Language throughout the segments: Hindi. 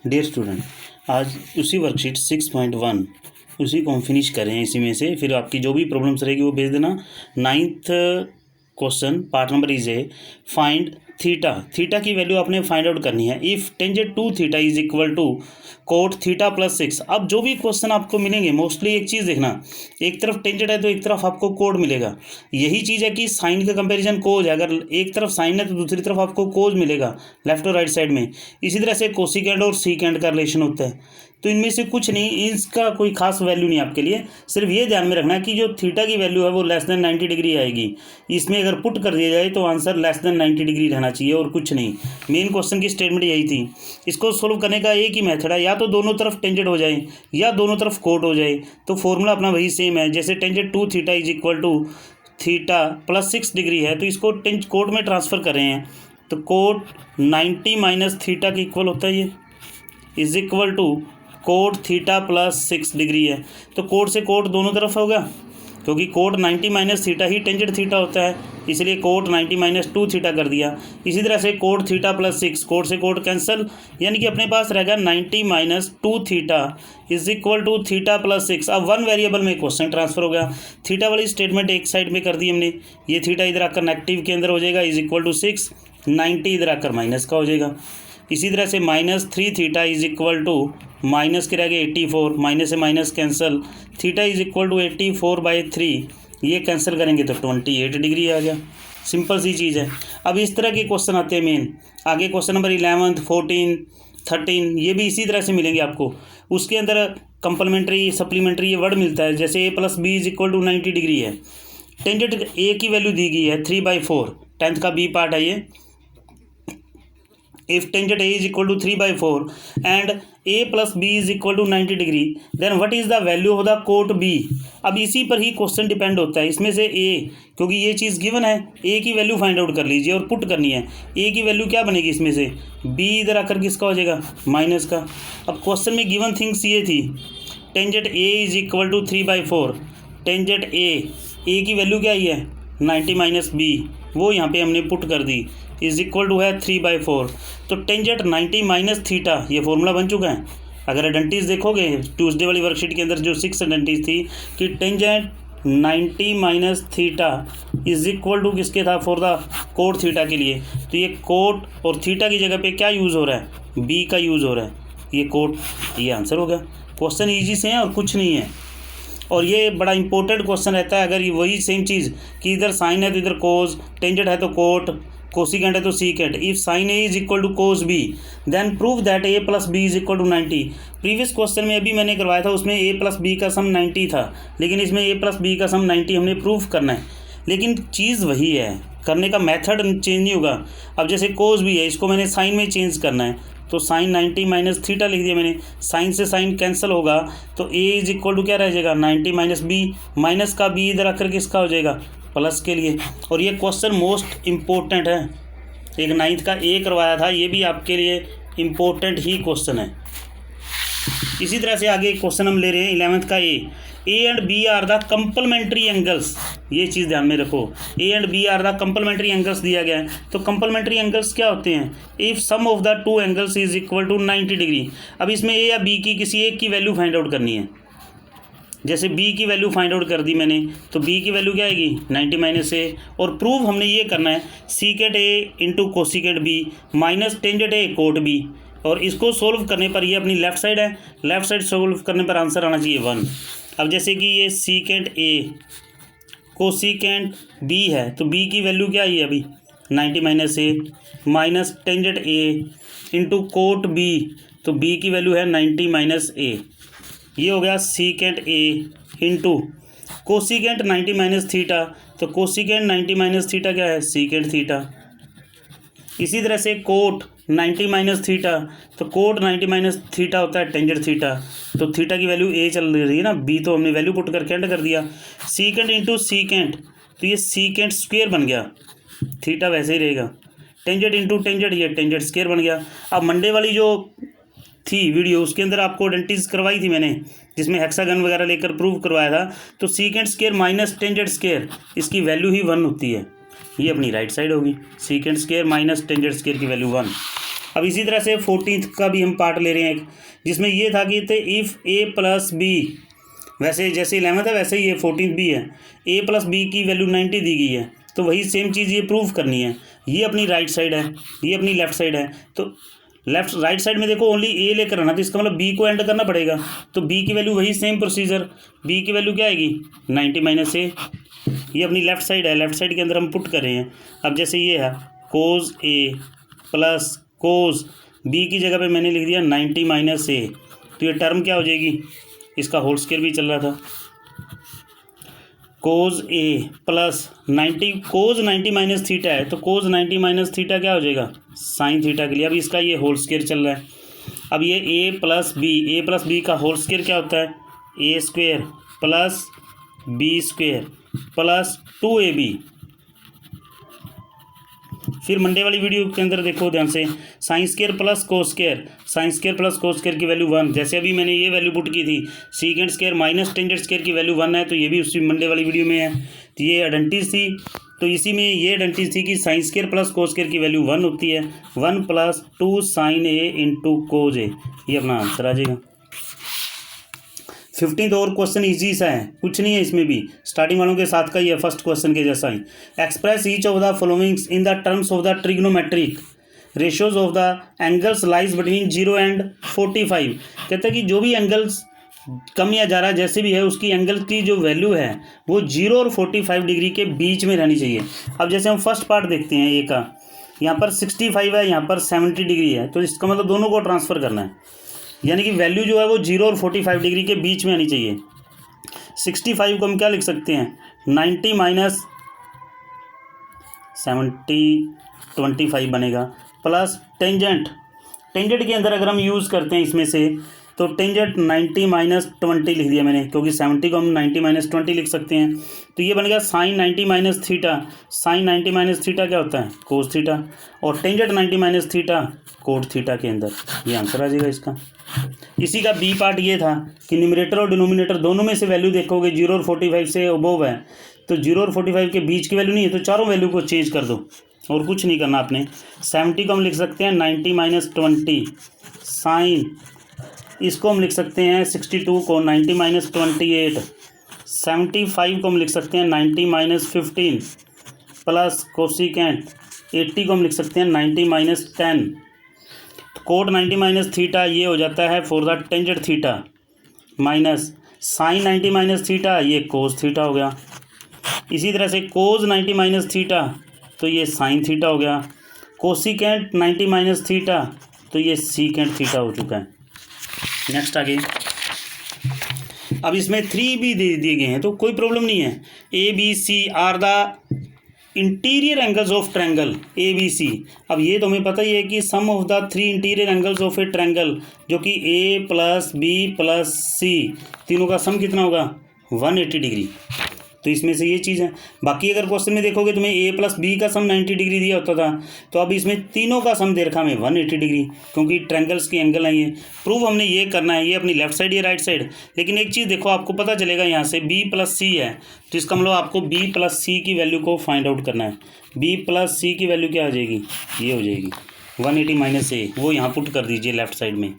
डियर स्टूडेंट, आज उसी वर्कशीट 6.1 उसी को हम फिनिश करें। इसी में से फिर आपकी जो भी प्रॉब्लम्स रहेगी वो भेज देना। 9th question part number is a find theta. Theta की वैल्यू आपने फाइंड आउट करनी है। If tangent two theta is equal to cot theta plus 6। अब जो भी क्वेश्चन आपको मिलेंगे मोस्टली एक चीज़ देखना, एक तरफ टेंजेंट है तो एक तरफ आपको कोड मिलेगा। यही चीज़ है कि साइन का कंपैरिजन कोज है, अगर एक तरफ साइन है तो दूसरी तरफ आपको कोज मिलेगा लेफ्ट और राइट साइड में। इसी तरह से कोसिकेंड और सीकेंड का रिलेशन होता है। तो इनमें से कुछ नहीं, इसका कोई खास वैल्यू नहीं आपके लिए। सिर्फ ये ध्यान में रखना है कि जो थीटा की वैल्यू है वो लेस देन 90 डिग्री आएगी। इसमें अगर पुट कर दिया जाए तो आंसर लेस देन 90 डिग्री रहना चाहिए और कुछ नहीं। मेन क्वेश्चन की स्टेटमेंट यही थी। इसको सोल्व करने का एक ही मेथड है, या तो दोनों तरफ टेंजेंट हो जाए या दोनों तरफ कोट हो जाए। तो फॉर्मूला अपना वही सेम है। जैसे tangent two theta is equal to theta plus 6 degree है तो इसको कोट में ट्रांसफ़र कर रहे हैं तो कोट 90 माइनस थीटा के इक्वल होता है। ये is equal to cot theta plus 6 degree है। तो कोट से कोट दोनों तरफ होगा, क्योंकि कोट 90 माइनस थीटा ही टेंजेंट थीटा होता है, इसलिए कोट 90 माइनस 2 थीटा कर दिया। इसी तरह से कोट थीटा प्लस 6, कोट से कोट कैंसिल, यानी कि अपने पास रहेगा 90 minus 2 theta is equal to theta plus 6। अब वन वेरिएबल में क्वेश्चन ट्रांसफर हो गया। थीटा वाली स्टेटमेंट एक साइड में कर दी हमने, ये थीटा इधर आकर नेगेटिव के अंदर हो जाएगा इज इक्वल टू 6, 90 इधर आकर माइनस का हो जाएगा। इसी तरह से minus 3 theta is equal to minus के रहेगा 84, माइनस से minus cancel, theta is equal to 84/3, ये कैंसिल करेंगे तो 28 डिग्री आ गया। सिंपल सी चीज़ है। अब इस तरह के क्वेश्चन आते हैं मेन। आगे क्वेश्चन नंबर 11, 14, 13 ये भी इसी तरह से मिलेंगे आपको। उसके अंदर कंप्लीमेंट्री सप्लीमेंट्री ये वर्ड मिलता है। जैसे a plus B is equal to 90 degree है, टेंजेंट ए की वैल्यू दी गई है 3/4, 10th का बी पार्ट है ये। If tangent A is equal to 3/4 and A plus B is equal to 90 degree, then what is the value of the cot B? अब इसी पर ही क्वेश्चन डिपेंड होता है। इसमें से A, क्योंकि ये चीज़ गिवन है, A की वैल्यू फाइंड आउट कर लीजिए और पुट करनी है। A की वैल्यू क्या बनेगी इसमें से, B इधर आकर किसका हो जाएगा, माइनस का। अब क्वेश्चन में गिवन थिंग्स ये थी, tangent A is equal to 3/4, tangent A की वैल्यू क्या ही है 90 माइनस B, वो यहाँ पे हमने पुट कर दी इज इक्वल टू है 3/4। तो टेंजेंट 90 माइनस थीटा ये फॉर्मूला बन चुका है। अगर आइडेंटिटीज देखोगे ट्यूसडे वाली वर्कशीट के अंदर जो 6 आइडेंटिटीज थी कि tangent 90 minus theta is equal to किसके था, फॉर द कोट थीटा के लिए। तो ये कोट और थीटा की जगह पे क्या यूज़ हो रहा है, बी का यूज़ हो रहा है, ये कोट, ये आंसर हो गया। क्वेश्चन ईजी से है और कुछ नहीं है। और ये बड़ा इंपॉर्टेंट क्वेश्चन रहता है। अगर ये वही सेम चीज़ कि इधर साइन है तो इधर कोस, टेंजेंट है तो कोट, कोसिकेंट है तो secant. If sine A is equal to cos B then prove that A plus B is equal to 90। Previous question में अभी मैंने करवाया था, उसमें ए प्लस बी का सम 90 था, लेकिन इसमें ए प्लस बी का सम 90 हमने प्रूव करना है। लेकिन चीज़ वही है, करने का मेथड चेंज नहीं होगा। अब जैसे कोस बी है, इसको मैंने साइन में चेंज करना है, तो साइन 90 माइनस थीटा लिख दिया मैंने। साइन से साइन कैंसिल होगा तो ए इज इक्वल टू क्या रह जाएगा 90 माइनस बी, माइनस का बी इधर आकर किसका हो जाएगा, प्लस के लिए। और ये क्वेश्चन मोस्ट इम्पोर्टेंट है। एक 9th का ए करवाया था, ये भी आपके लिए इम्पोर्टेंट ही क्वेश्चन है। इसी तरह से आगे क्वेश्चन हम ले रहे हैं 11th का A and B are the complementary angles. ये चीज़ ध्यान में रखो, A and B are the complementary angles दिया गया है। तो कंप्लीमेंट्री एंगल्स क्या होते हैं, if sum of the two angles is equal to 90 degree. अब इसमें ए या बी की किसी एक की वैल्यू फाइंड आउट करनी है। जैसे b की वैल्यू फाइंड आउट कर दी मैंने, तो b की वैल्यू क्या आएगी 90 माइनस ए, और प्रूव हमने ये करना है secant a into cosecant b minus tangent a cot b। और इसको सोल्व करने पर, ये अपनी लेफ्ट साइड है, लेफ्ट साइड सोल्व करने पर आंसर आना चाहिए 1। अब जैसे कि ये सीकेंट a कोसिकेंट b है, तो b की वैल्यू क्या आई है अभी 90 minus A minus tangent a into coat b, तो b की वैल्यू है 90 माइनस ए। ये हो गया secant A into cosecant 90 minus theta, तो कोसिकेंट 90 माइनस थीटा क्या है, सीकेंट थीटा। इसी तरह से कोट 90 माइनस थीटा, तो कोट 90 माइनस थीटा होता है टेंजेंट थीटा। तो थीटा की वैल्यू ए चल रही है ना, बी तो हमने वैल्यू पुट करके एंड कर दिया। सीकेंट इंटू सीकेंट, तो ये सीकेंट स्क्वेयर बन गया, थीटा वैसे ही रहेगा। टेंजेंट इंटू टेंजेंट, ये टेंजेंट स्क्वेयर बन गया। अब मंडे वाली जो थी वीडियो, उसके अंदर आपको आइडेंटिटीज करवाई थी मैंने, जिसमें हेक्सागन वगैरह लेकर प्रूव करवाया था। तो secant square minus tangent square, इसकी वैल्यू ही 1 होती है। ये अपनी राइट साइड होगी, secant square minus tangent square की वैल्यू 1। अब इसी तरह से 14th का भी हम पार्ट ले रहे हैं एक, जिसमें ये था कि इफ़ a प्लस बी, वैसे जैसे 11th है वैसे ही ये 14th भी है, a प्लस बी की वैल्यू 90 दी गई है, तो वही सेम चीज़ ये प्रूव करनी है। ये अपनी राइट साइड है, ये अपनी लेफ्ट साइड है, तो लेफ्ट राइट साइड में देखो ओनली ए लेकर आना, तो इसका मतलब बी को एंड करना पड़ेगा, तो बी की वैल्यू वही सेम प्रोसीजर, बी की वैल्यू क्या आएगी 90 माइनस ए। ये अपनी लेफ्ट साइड है, लेफ्ट साइड के अंदर हम पुट कर रहे हैं। अब जैसे ये है कोज ए प्लस कोज बी की जगह पे मैंने लिख दिया 90 माइनस ए, तो ये टर्म क्या हो जाएगी, इसका होल स्क्वायर भी चल रहा था, कोज ए प्लस 90, कोज 90 माइनस थीटा है, तो कोज 90 माइनस थीटा क्या हो जाएगा साइन थीटा के लिए। अब इसका ये होल स्क्वायर चल रहा है। अब ये ए प्लस बी का होल स्क्वायर क्या होता है, A square plus B square plus 2ab। फिर मंडे वाली वीडियो के अंदर देखो ध्यान से, sine square plus cos square की वैल्यू 1, जैसे अभी मैंने ये वैल्यू पुट की थी, secant square minus tangent square की वैल्यू 1 है, तो ये भी उसी मंडे वाली वीडियो में है। तो ये आइडेंटिटीज थी, तो इसी में ये आइडेंटिटीज थी कि sine square plus cos square की वैल्यू 1 होती है, 1 प्लस 2 साइन ए इंटू कोज ए, ये अपना आंसर आ जाएगा। 15th और क्वेश्चन इजी सा है, कुछ नहीं है इसमें भी, स्टार्टिंग वालों के साथ का ही है, फर्स्ट क्वेश्चन के जैसा ही। Express each of the followings in the terms of the trigonometric ratios of the angles lies between 0 and 45। कहते हैं कि जो भी एंगल्स कम या ज़्यादा जैसे भी है, उसकी एंगल की जो वैल्यू है वो 0 और 45 डिग्री के बीच में रहनी चाहिए। अब जैसे हम फर्स्ट पार्ट देखते हैं ए का, यहाँ पर 65 है, यहाँ पर 70 डिग्री है, तो इसका मतलब दोनों को ट्रांसफ़र करना है, यानी कि वैल्यू जो है वो 0 और 45 डिग्री के बीच में आनी चाहिए। 65 को हम क्या लिख सकते हैं 90 माइनस 70 25 बनेगा, प्लस टेंजेंट के अंदर अगर हम यूज़ करते हैं इसमें से, तो टेंजेंट 90 माइनस 20 लिख दिया मैंने, क्योंकि 70 को हम 90 माइनस 20 लिख सकते हैं, तो ये बनेगा sine 90 minus theta. Sine 90 minus theta क्या होता है कोस थीटा, और tangent 90 minus theta cot theta के अंदर, ये आंसर आ जाएगा इसका। इसी का बी पार्ट ये था कि न्यूमरेटर और डिनोमिनेटर दोनों में से वैल्यू देखोगे 0 और 45 से अबोव है, तो 0 और 45 के बीच की वैल्यू नहीं है, तो चारों वैल्यू को चेंज कर दो और कुछ नहीं करना आपने। 70 को हम लिख सकते हैं 90 माइनस 20 साइन, इसको हम लिख सकते हैं 62 को 90 माइनस 28, 75 को हम लिख सकते हैं 90 माइनस 15 प्लस कोसिकेंट 80 को हम लिख सकते हैं 90 माइनस 10। कोट 90 माइनस थीटा ये हो जाता है for the tangent theta, minus sine 90 minus theta ये कोस थीटा हो गया। इसी तरह से कोज 90 माइनस थीटा तो ये साइन थीटा हो गया, कोसिकेंट 90 माइनस थीटा तो ये सीकेंट थीटा हो चुका है। नेक्स्ट आगे, अब इसमें 3 भी दे दिए गए हैं तो कोई प्रॉब्लम नहीं है। A B C are the interior angles of triangle A B C. अब ये तो हमें पता ही है कि sum of the 3 interior angles of a triangle, जो कि A plus B plus C, तीनों का सम कितना होगा 180 डिग्री। तो इसमें से ये चीज़ है। बाकी अगर क्वेश्चन में देखोगे तुम्हें ए प्लस बी का सम 90 डिग्री दिया होता था, तो अब इसमें तीनों का सम दे रखा हमें 180 डिग्री, क्योंकि ट्रायंगल्स की एंगल है ये। प्रूव हमने ये करना है, ये अपनी लेफ्ट साइड ये राइट साइड। लेकिन एक चीज़ देखो, आपको पता चलेगा यहाँ से बी प्लस सी है, तो इसका मतलब आपको बी प्लस सी की वैल्यू को फाइंड आउट करना है। बी प्लस सी की वैल्यू क्या हो जाएगी, ये हो जाएगी 180 माइनस ए, वो यहाँ पुट कर दीजिए लेफ्ट साइड में।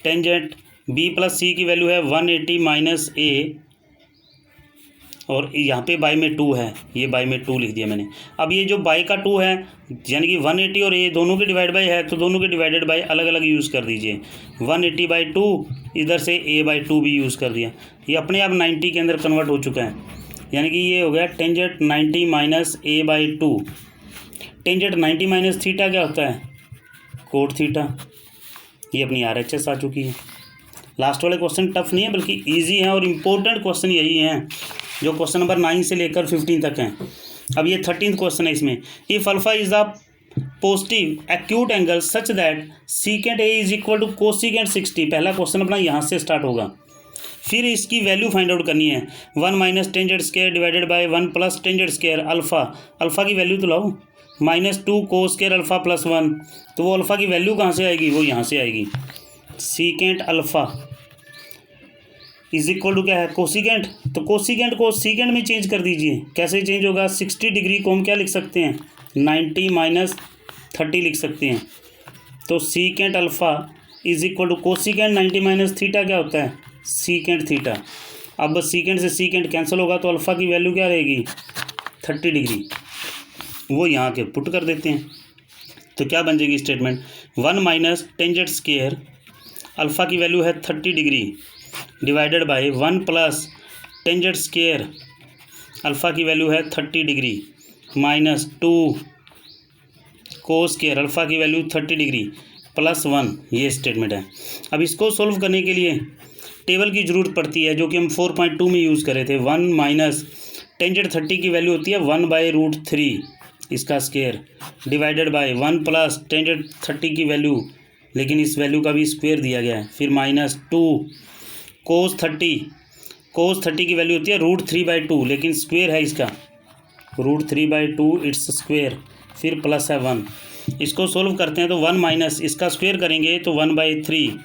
टेंजेंट बी प्लस सी की वैल्यू है 180 माइनस ए, और यहाँ पे बाई में 2 है, ये बाई में 2 लिख दिया मैंने। अब ये जो बाई का 2 है यानी कि 180 और ए दोनों के डिवाइड बाई है, तो दोनों के डिवाइडेड बाई अलग अलग यूज़ कर दीजिए। 180 बाई 2, इधर से ए बाई 2 भी यूज़ कर दिया, ये अपने आप 90 के अंदर कन्वर्ट हो चुका है। यानी कि ये हो गया tangent 90 minus A by 2। Tangent 90 minus theta क्या होता है कोट थीटा। ये अपनी RHS आ चुकी है। लास्ट वाले क्वेश्चन टफ नहीं है बल्कि ईजी है, और इम्पोर्टेंट क्वेश्चन यही हैं जो क्वेश्चन नंबर 9 से लेकर 15 तक हैं। अब ये 13th क्वेश्चन है इसमें, if alpha is the positive acute angle such that secant A is equal to cosecant 60। पहला क्वेश्चन अपना यहाँ से स्टार्ट होगा। फिर इसकी वैल्यू फाइंड आउट करनी है, 1 minus tangent square divided by 1 plus tangent square alpha की वैल्यू तो लाओ, -2 कोस स्क्वायर अल्फ़ा प्लस 1, तो वो अल्फ़ा की वैल्यू कहाँ से आएगी, वो यहाँ से आएगी। Secant alpha is equal to क्या है कोसिकेंट, तो कोसिकेंट को सीकेंट में चेंज कर दीजिए। कैसे चेंज होगा, 60 डिग्री को हम क्या लिख सकते हैं 90 माइनस 30 लिख सकते हैं। तो secant alpha is equal to cosecant 90 minus theta क्या होता है, सीकेंट थीटा। अब बस सीकेंट से सीकेंट कैंसिल होगा तो अल्फ़ा की वैल्यू क्या रहेगी, 30 डिग्री। वो यहाँ के पुट कर देते हैं तो क्या बन जाएगी statement, 1 minus tangent square alpha की वैल्यू है 30 degree divided by 1 plus tangent square alpha की वैल्यू है 30 degree minus 2 cos square alpha की वैल्यू 30 डिग्री प्लस 1। ये स्टेटमेंट है। अब इसको सोल्व करने के लिए टेबल की ज़रूरत पड़ती है जो कि हम 4.2 में यूज़ करे थे। 1 माइनस टेंजेंट 30 की वैल्यू होती है 1/√3 इसका square divided by 1 plus tangent 30 की वैल्यू, लेकिन इस वैल्यू का भी स्क्वायर दिया गया है, फिर माइनस 2 कोस 30 की वैल्यू होती है √3/2, लेकिन स्क्वायर है इसका √3/2 इट्स स्क्वायर, फिर प्लस है 1। इसको सोल्व करते हैं तो 1 माइनस इसका स्क्वायर करेंगे तो 1/3,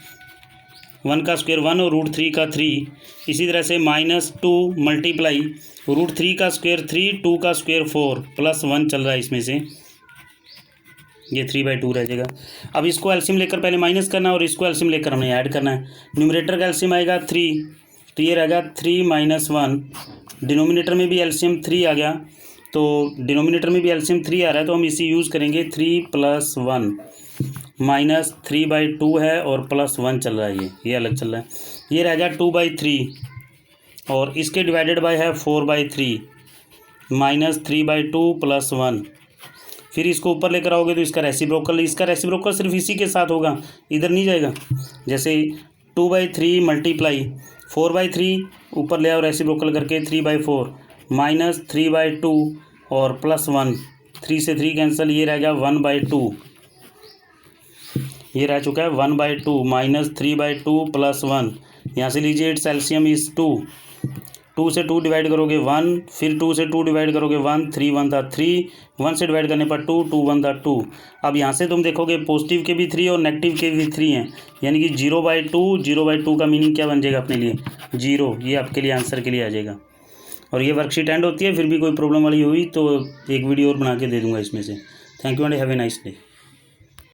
1 का स्क्वायर 1 और √3 का 3, इसी तरह से माइनस 2 मल्टीप्लाई √3 का स्क्वायर 3, 2 का स्क्वायर 4, प्लस 1 चल रहा है इसमें से, ये 3/2 रह जाएगा। अब इसको एलसीएम लेकर पहले माइनस करना है और इसको एलसीएम लेकर हमने ऐड करना है। न्यूमरेटर का एलसीएम आएगा 3, तो ये रहेगा 3 माइनस 1। डिनोमिनेटर में भी एलसीएम 3 आ गया, तो डिनोमिनेटर में भी एलसीएम 3 आ रहा है तो हम इसी यूज़ करेंगे 3 + 1 माइनस 3/2 है और प्लस 1 चल रहा है, ये अलग चल रहा है। ये रहेगा 2/3 और इसके डिवाइडेड बाय है 4/3 माइनस 3/2 प्लस 1। फिर इसको ऊपर लेकर आओगे तो इसका रेसिप्रोकल सिर्फ इसी के साथ होगा, इधर नहीं जाएगा। जैसे 2/3 मल्टीप्लाई 4/3 ऊपर ले आओ रेसिप्रोकल करके 3/4 माइनस 3/2 और प्लस 1, 3 से 3 कैंसिल, ये रहेगा 1/2, ये रह चुका है 1/2 माइनस 3/2 प्लस 1। यहाँ से लीजिए इट्स एलसीएम इज 2, 2 से 2 डिवाइड करोगे 1, फिर 2 से 2 डिवाइड करोगे 1, 3 1 था 3, 1 से डिवाइड करने पर 2, 2 1 था 2। अब यहाँ से तुम देखोगे पॉजिटिव के भी 3 और नेगेटिव के भी 3 हैं, यानी कि 0/2 का मीनिंग क्या बन जाएगा अपने लिए 0, ये आपके लिए आंसर के लिए आ जाएगा। और ये वर्कशीट एंड होती है, फिर भी कोई प्रॉब्लम वाली हुई तो एक वीडियो और बना के दे दूँगा इसमें से। Thank you and have a nice day.